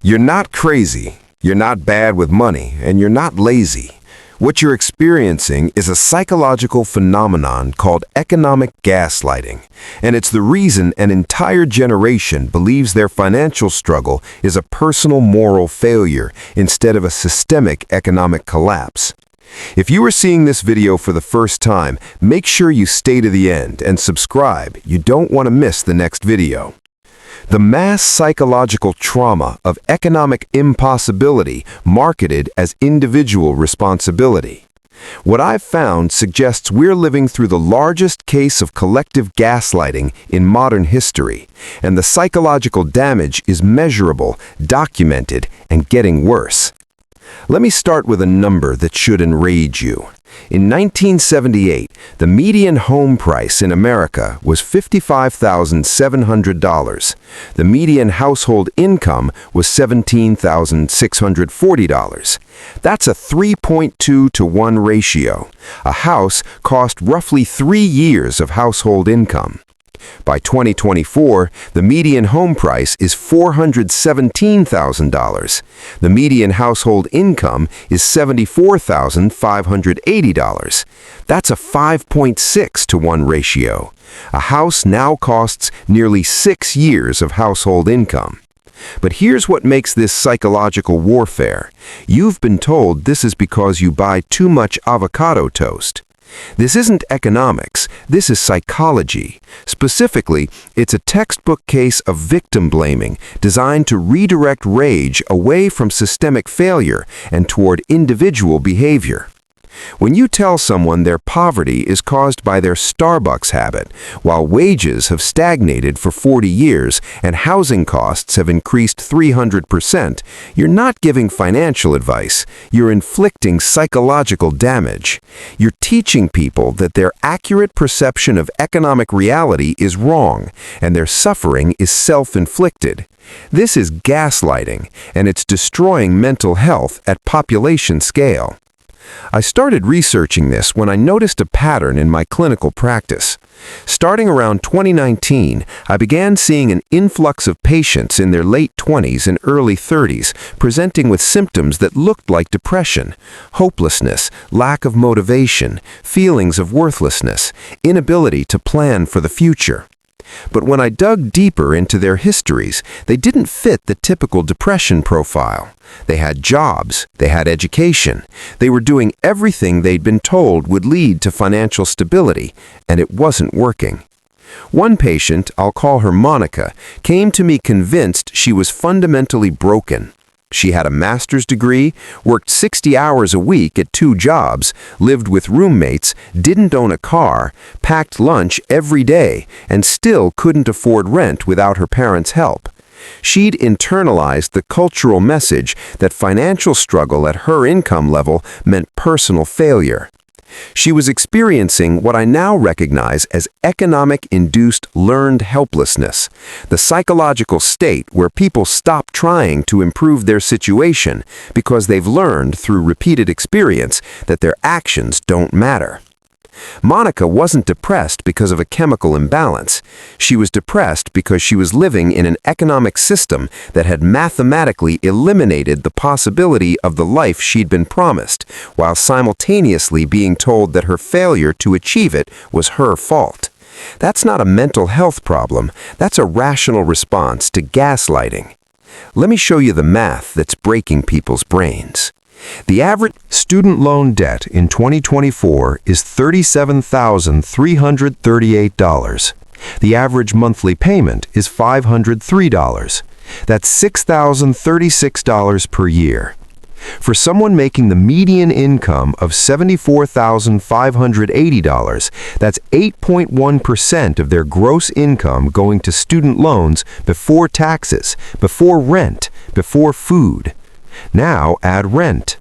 You're not crazy, you're not bad with money, and you're not lazy. What you're experiencing is a psychological phenomenon called economic gaslighting, and it's the reason an entire generation believes their financial struggle is a personal moral failure instead of a systemic economic collapse. If you are seeing this video for the first time, make sure you stay to the end and subscribe. You don't want to miss the next video. The mass psychological trauma of economic impossibility marketed as individual responsibility. What I've found suggests we're living through the largest case of collective gaslighting in modern history, and the psychological damage is measurable, documented, and getting worse. Let me start with a number that should enrage you. In 1978, the median home price in America was $55,700. The median household income was $17,640. That's a 3.2 to 1 ratio. A house cost roughly 3 years of household income. By 2024, the median home price is $417,000. The median household income is $74,580. That's a 5.6 to 1 ratio. A house now costs nearly 6 years of household income. But here's what makes this psychological warfare. You've been told this is because you buy too much avocado toast. This isn't economics, this is psychology. Specifically, it's a textbook case of victim blaming designed to redirect rage away from systemic failure and toward individual behavior. When you tell someone their poverty is caused by their Starbucks habit, while wages have stagnated for 40 years and housing costs have increased 300%, you're not giving financial advice, you're inflicting psychological damage. You're teaching people that their accurate perception of economic reality is wrong, and their suffering is self-inflicted. This is gaslighting, and it's destroying mental health at population scale. I started researching this when I noticed a pattern in my clinical practice. Starting around 2019, I began seeing an influx of patients in their late 20s and early 30s presenting with symptoms that looked like depression, hopelessness, lack of motivation, feelings of worthlessness, inability to plan for the future. But when I dug deeper into their histories, they didn't fit the typical depression profile. They had jobs, they had education, they were doing everything they'd been told would lead to financial stability, and it wasn't working. One patient, I'll call her Monica, came to me convinced she was fundamentally broken. She had a master's degree, worked 60 hours a week at 2 jobs, lived with roommates, didn't own a car, packed lunch every day, and still couldn't afford rent without her parents' help. She'd internalized the cultural message that financial struggle at her income level meant personal failure. She was experiencing what I now recognize as economic-induced learned helplessness, the psychological state where people stop trying to improve their situation because they've learned through repeated experience that their actions don't matter. Monica wasn't depressed because of a chemical imbalance. She was depressed because she was living in an economic system that had mathematically eliminated the possibility of the life she'd been promised, while simultaneously being told that her failure to achieve it was her fault. That's not a mental health problem, that's a rational response to gaslighting. Let me show you the math that's breaking people's brains. The average student loan debt in 2024 is $37,338. The average monthly payment is $503. That's $6,036 per year. For someone making the median income of $74,580, that's 8.1% of their gross income going to student loans before taxes, before rent, before food. Now add rent.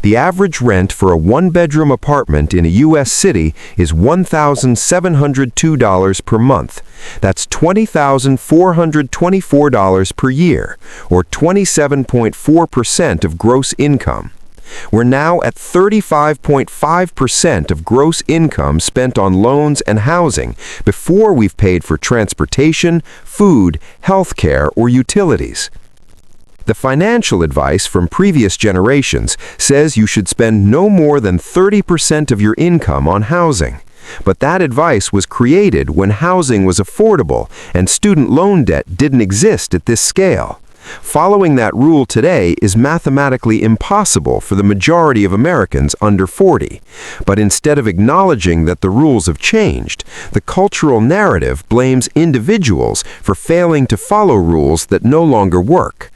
The average rent for a one-bedroom apartment in a U.S. city is $1,702 per month. That's $20,424 per year, or 27.4% of gross income. We're now at 35.5% of gross income spent on loans and housing before we've paid for transportation, food, healthcare, or utilities. The financial advice from previous generations says you should spend no more than 30% of your income on housing. But that advice was created when housing was affordable and student loan debt didn't exist at this scale. Following that rule today is mathematically impossible for the majority of Americans under 40. But instead of acknowledging that the rules have changed, the cultural narrative blames individuals for failing to follow rules that no longer work.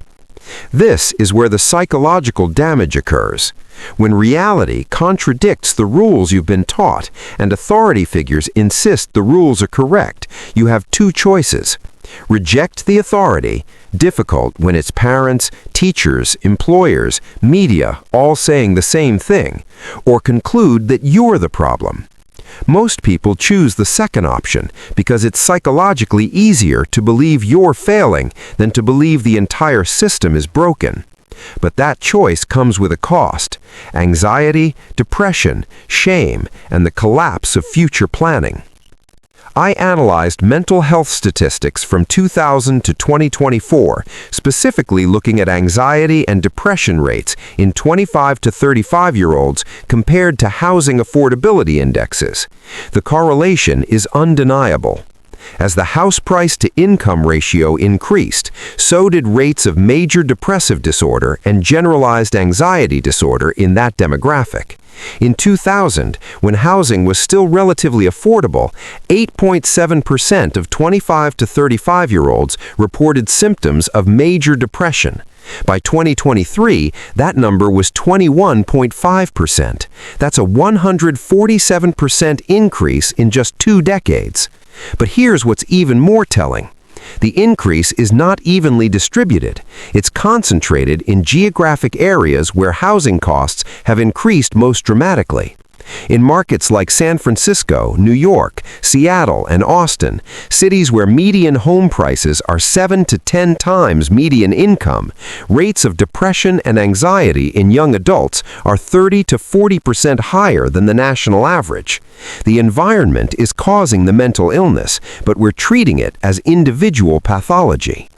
This is where the psychological damage occurs. When reality contradicts the rules you've been taught and authority figures insist the rules are correct, you have two choices. Reject the authority, difficult when it's parents, teachers, employers, media all saying the same thing, or conclude that you're the problem. Most people choose the second option because it's psychologically easier to believe you're failing than to believe the entire system is broken. But that choice comes with a cost: anxiety, depression, shame, and the collapse of future planning. I analyzed mental health statistics from 2000 to 2024, specifically looking at anxiety and depression rates in 25 to 35-year-olds compared to housing affordability indexes. The correlation is undeniable. As the house price to income ratio increased, so did rates of major depressive disorder and generalized anxiety disorder in that demographic. In 2000, when housing was still relatively affordable, 8.7% of 25 to 35-year-olds reported symptoms of major depression. By 2023, that number was 21.5%. That's a 147% increase in just 2 decades. But here's what's even more telling. The increase is not evenly distributed. It's concentrated in geographic areas where housing costs have increased most dramatically. In markets like San Francisco, New York, Seattle, and Austin, cities where median home prices are 7 to 10 times median income, rates of depression and anxiety in young adults are 30 to 40% higher than the national average. The environment is causing the mental illness, but we're treating it as individual pathology.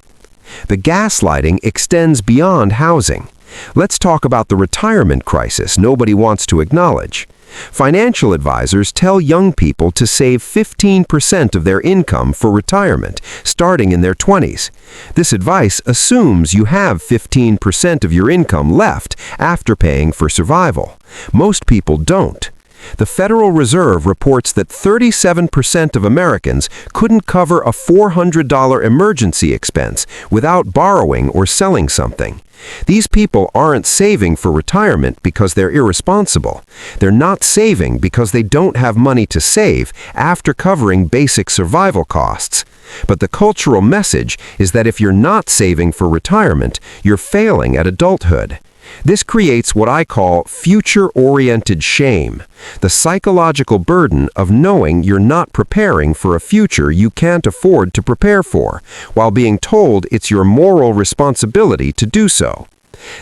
The gaslighting extends beyond housing. Let's talk about the retirement crisis nobody wants to acknowledge. Financial advisors tell young people to save 15% of their income for retirement, starting in their 20s. This advice assumes you have 15% of your income left after paying for survival. Most people don't. The Federal Reserve reports that 37% of Americans couldn't cover a $400 emergency expense without borrowing or selling something. These people aren't saving for retirement because they're irresponsible. They're not saving because they don't have money to save after covering basic survival costs. But the cultural message is that if you're not saving for retirement, you're failing at adulthood. This creates what I call future-oriented shame, the psychological burden of knowing you're not preparing for a future you can't afford to prepare for, while being told it's your moral responsibility to do so.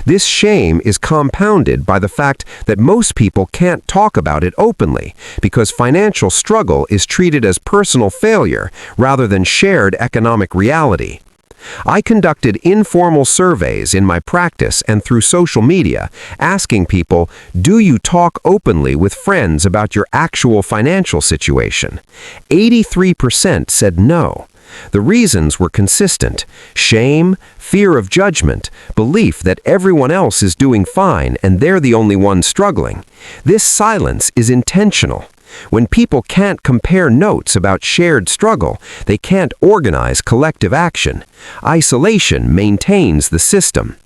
This shame is compounded by the fact that most people can't talk about it openly because financial struggle is treated as personal failure rather than shared economic reality. I conducted informal surveys in my practice and through social media, asking people, do you talk openly with friends about your actual financial situation? 83% said no. The reasons were consistent: shame, fear of judgment, belief that everyone else is doing fine and they're the only one struggling. This silence is intentional. When people can't compare notes about shared struggle, they can't organize collective action. Isolation maintains the system.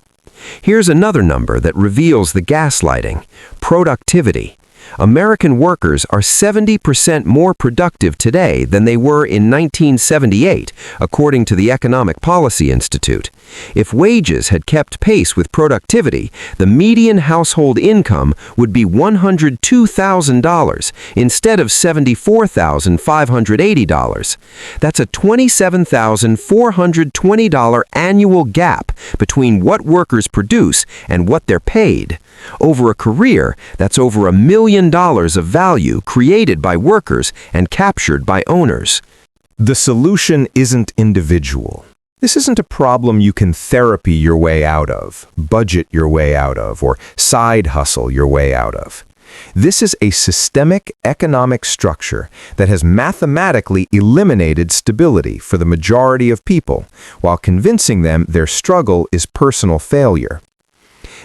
Here's another number that reveals the gaslighting: productivity. American workers are 70% more productive today than they were in 1978, according to the Economic Policy Institute. If wages had kept pace with productivity, the median household income would be $102,000 instead of $74,580. That's a $27,420 annual gap between what workers produce and what they're paid. Over a career, that's over $1 million of value created by workers and captured by owners. The solution isn't individual. This isn't a problem you can therapy your way out of, budget your way out of, or side hustle your way out of. This is a systemic economic structure that has mathematically eliminated stability for the majority of people, while convincing them their struggle is personal failure.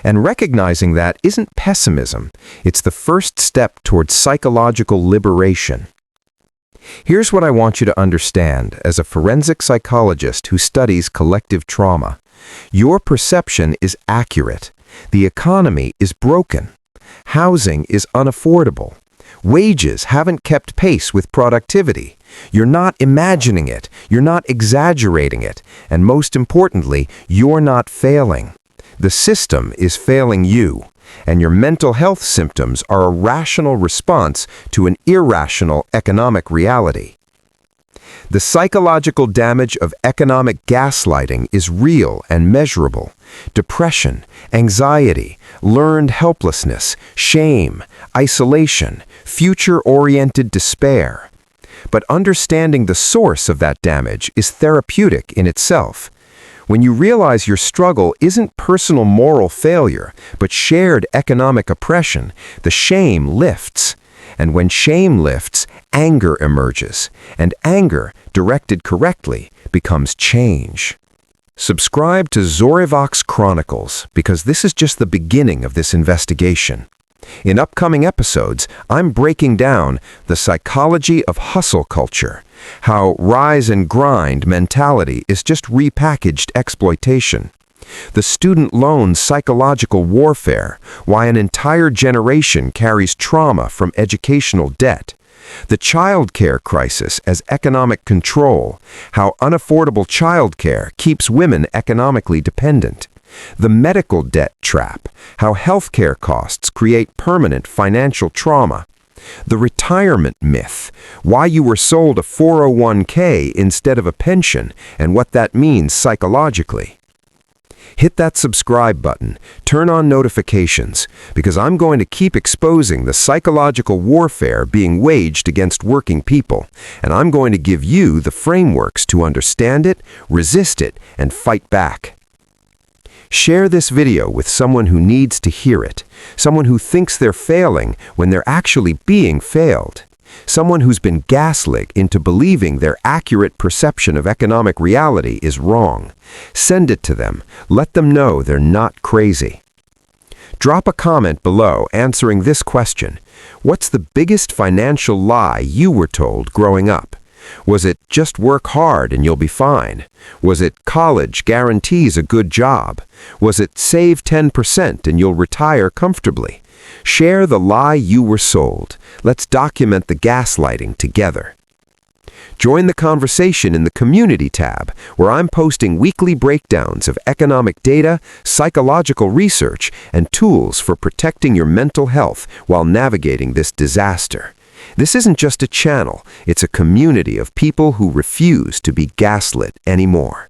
And recognizing that isn't pessimism, it's the first step towards psychological liberation. Here's what I want you to understand as a forensic psychologist who studies collective trauma. Your perception is accurate. The economy is broken. Housing is unaffordable. Wages haven't kept pace with productivity. You're not imagining it. You're not exaggerating it. And most importantly, you're not failing. The system is failing you, and your mental health symptoms are a rational response to an irrational economic reality. The psychological damage of economic gaslighting is real and measurable. Depression, anxiety, learned helplessness, shame, isolation, future-oriented despair. But understanding the source of that damage is therapeutic in itself. When you realize your struggle isn't personal moral failure, but shared economic oppression, the shame lifts. And when shame lifts, anger emerges. And anger, directed correctly, becomes change. Subscribe to Zorivox Chronicles, because this is just the beginning of this investigation. In upcoming episodes, I'm breaking down the psychology of hustle culture, how rise and grind mentality is just repackaged exploitation, the student loan psychological warfare, why an entire generation carries trauma from educational debt, the childcare crisis as economic control, how unaffordable childcare keeps women economically dependent, the medical debt trap, how healthcare costs create permanent financial trauma, the retirement myth, why you were sold a 401k instead of a pension, and what that means psychologically. Hit that subscribe button, turn on notifications, because I'm going to keep exposing the psychological warfare being waged against working people, and I'm going to give you the frameworks to understand it, resist it, and fight back. Share this video with someone who needs to hear it, someone who thinks they're failing when they're actually being failed, someone who's been gaslit into believing their accurate perception of economic reality is wrong. Send it to them. Let them know they're not crazy. Drop a comment below answering this question. What's the biggest financial lie you were told growing up? Was it just work hard and you'll be fine? Was it college guarantees a good job? Was it save 10% and you'll retire comfortably? Share the lie you were sold. Let's document the gaslighting together. Join the conversation in the Community tab, where I'm posting weekly breakdowns of economic data, psychological research, and tools for protecting your mental health while navigating this disaster. This isn't just a channel, it's a community of people who refuse to be gaslit anymore.